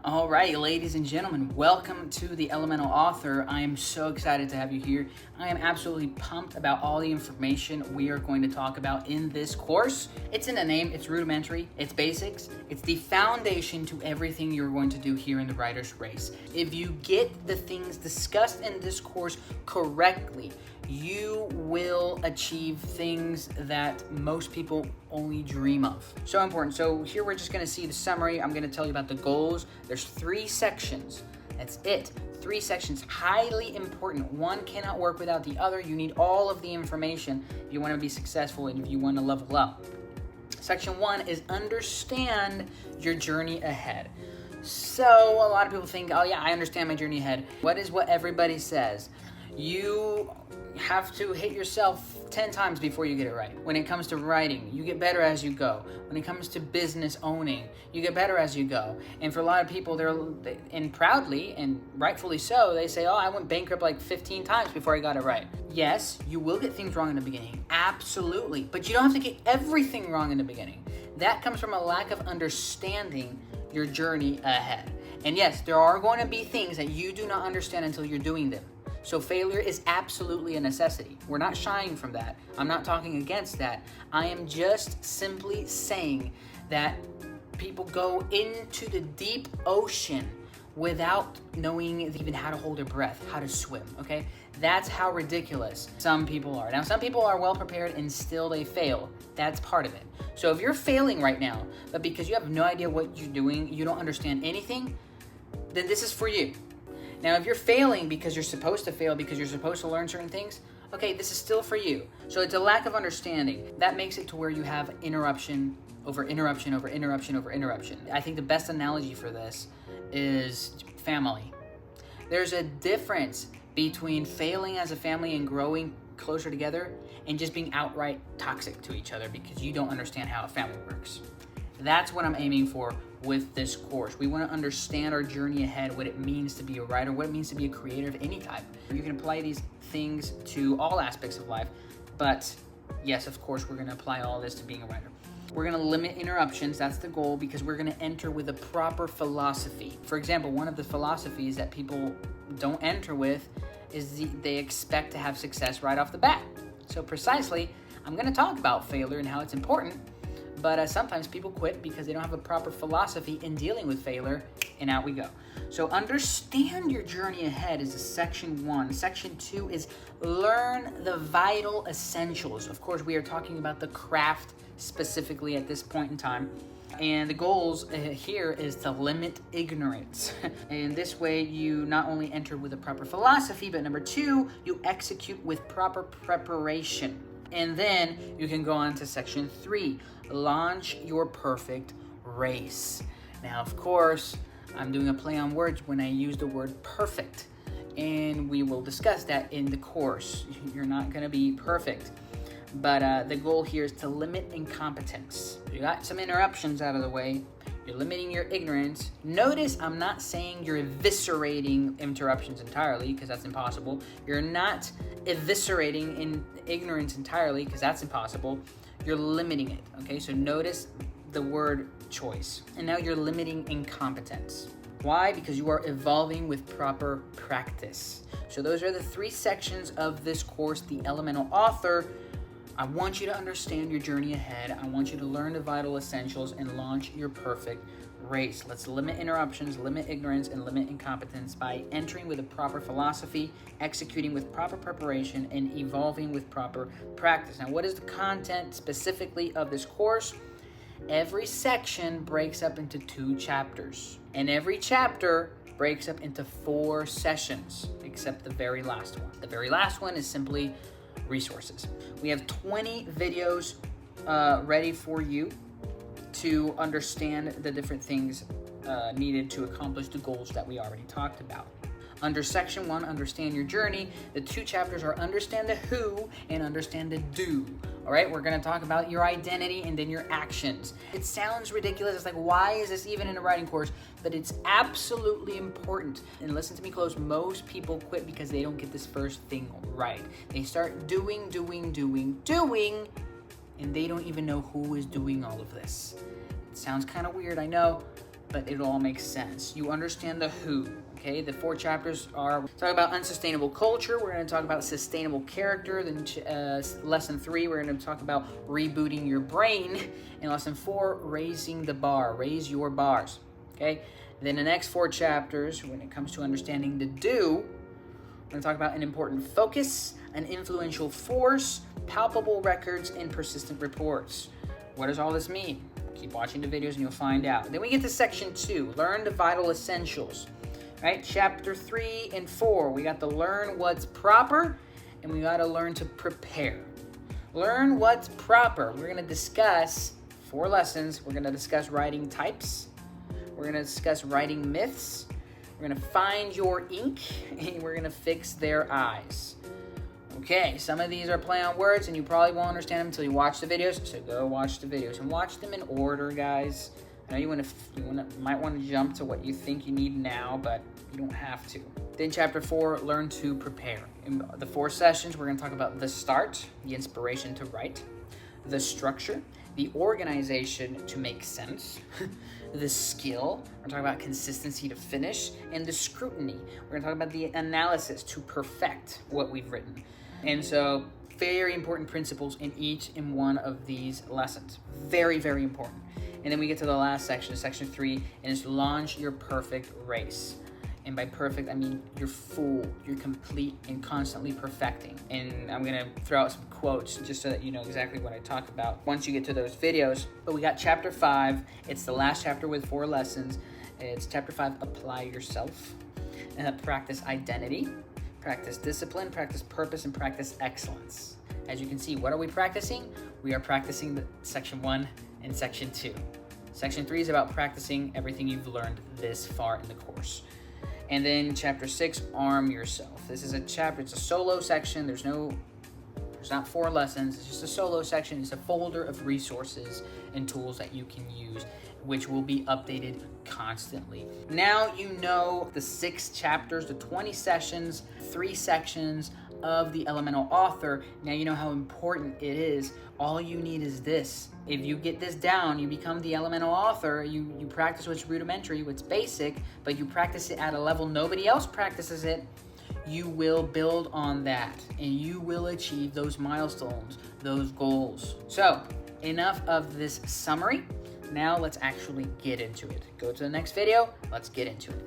All right, ladies and gentlemen, welcome to the Elemental Author. I am so excited to have you here. I am absolutely pumped about all the information we are going to talk about in this course. It's in the name, it's rudimentary, it's basics, it's the foundation to everything you're going to do here in the writer's race. If you get the things discussed in this course correctly, you will achieve things that most people only dream of. So important. So here we're just going to see the summary. I'm going to tell you about the goals. There's 3 sections. That's it. 3 sections, highly important. One cannot work without the other. You need all of the information if you want to be successful and if you want to level up. Section 1 is understand your journey ahead. So a lot of people think, oh yeah, I understand my journey ahead. What is what everybody says? You have to hit yourself 10 times before you get it right. When it comes to writing, you get better as you go. When it comes to business owning, you get better as you go. And for a lot of people, and proudly and rightfully so, they say, oh, I went bankrupt like 15 times before I got it right. Yes, you will get things wrong in the beginning. Absolutely. But you don't have to get everything wrong in the beginning. That comes from a lack of understanding your journey ahead. And yes, there are going to be things that you do not understand until you're doing them. So failure is absolutely a necessity. We're not shying from that. I'm not talking against that. I am just simply saying that people go into the deep ocean without knowing even how to hold their breath, how to swim, okay? That's how ridiculous some people are. Now, some people are well prepared and still they fail. That's part of it. So if you're failing right now, but because you have no idea what you're doing, you don't understand anything, then this is for you. Now, if you're failing because you're supposed to fail, because you're supposed to learn certain things, okay, this is still for you. So it's a lack of understanding. That makes it to where you have interruption over interruption over interruption over interruption. I think the best analogy for this is family. There's a difference between failing as a family and growing closer together and just being outright toxic to each other because you don't understand how a family works. That's what I'm aiming for with this course. We want to understand our journey ahead, what it means to be a writer, what it means to be a creator of any type. You can apply these things to all aspects of life, but yes, of course, we're going to apply all this to being a writer. We're going to limit interruptions. That's the goal because we're going to enter with a proper philosophy. For example, one of the philosophies that people don't enter with is they expect to have success right off the bat. So precisely, I'm going to talk about failure and how it's important. But sometimes people quit because they don't have a proper philosophy in dealing with failure, and out we go. So understand your journey ahead is section 1. Section 2 is learn the vital essentials. Of course, we are talking about the craft specifically at this point in time. And the goals here is to limit ignorance. And this way you not only enter with a proper philosophy, but number 2, you execute with proper preparation. And then you can go on to section 3, launch your perfect race. Now, of course, I'm doing a play on words when I use the word perfect, and we will discuss that in the course. You're not going to be perfect, but the goal here is to limit incompetence. You got some interruptions out of the way. You're limiting your ignorance. Notice I'm not saying you're eviscerating interruptions entirely, because that's impossible. You're not eviscerating in ignorance entirely, because that's impossible. You're limiting it, okay? So notice the word choice. And now you're limiting incompetence. Why? Because you are evolving with proper practice. So those are the 3 sections of this course, The Elemental Author. I want you to understand your journey ahead. I want you to learn the vital essentials and launch your perfect race. Let's limit interruptions, limit ignorance, and limit incompetence by entering with a proper philosophy, executing with proper preparation, and evolving with proper practice. Now, what is the content specifically of this course? Every section breaks up into 2 chapters, and every chapter breaks up into 4 sessions, except the very last one. The very last one is simply resources. We have 20 videos ready for you to understand the different things needed to accomplish the goals that we already talked about. Under section 1, understand your journey, the 2 chapters are understand the who and understand the do. All right, we're going to talk about your identity and then your actions. It sounds ridiculous. It's like, why is this even in a writing course? But it's absolutely important. And listen to me close. Most people quit because they don't get this first thing right. They start doing, and they don't even know who is doing all of this. It sounds kind of weird, I know, but it'll all make sense. You understand the who. Okay, the 4 chapters are talk about unsustainable culture. We're going to talk about sustainable character. Then lesson 3, we're going to talk about rebooting your brain. In lesson 4, raising the bar, raise your bars. Okay, then the next 4 chapters, when it comes to understanding the do, we're going to talk about an important focus, an influential force, palpable records, and persistent reports. What does all this mean? Keep watching the videos and you'll find out. Then we get to section 2, learn the vital essentials. Right, chapter 3 and 4, we got to learn what's proper, and we got to learn to prepare. Learn what's proper. We're going to discuss 4 lessons. We're going to discuss writing types. We're going to discuss writing myths. We're going to find your ink, and we're going to fix their eyes. Okay, some of these are play on words, and you probably won't understand them until you watch the videos, so go watch the videos. And watch them in order, guys. I know you might want to jump to what you think you need now, but you don't have to. Then chapter 4, learn to prepare. In the 4 sessions, we're going to talk about the start, the inspiration to write, the structure, the organization to make sense, the skill, we're talking about consistency to finish, and the scrutiny. We're going to talk about the analysis to perfect what we've written. And so, very important principles in each and one of these lessons. Very, very important. And then we get to the last section, section 3, and it's launch your perfect race. And by perfect, I mean you're full, you're complete, and constantly perfecting. And I'm gonna throw out some quotes just so that you know exactly what I talk about once you get to those videos. But we got chapter 5, it's the last chapter with 4 lessons. It's chapter 5, apply yourself, practice identity, practice discipline, practice purpose, and practice excellence. As you can see, what are we practicing? We are practicing the section 1 and section 2. Section 3 is about practicing everything you've learned this far in the course. And then chapter 6, arm yourself. This is a chapter, it's a solo section. There's not 4 lessons. It's just a solo section. It's a folder of resources and tools that you can use, which will be updated constantly. Now you know the 6 chapters, the 20 sessions, 3 sections of the Elemental Author. Now you know how important it is. All you need is this. If you get this down, you become the Elemental Author. You practice what's rudimentary, what's basic, but you practice it at a level nobody else practices it. You will build on that, and you will achieve those milestones, those goals. So, enough of this summary. Now let's actually get into it. Go to the next video. Let's get into it.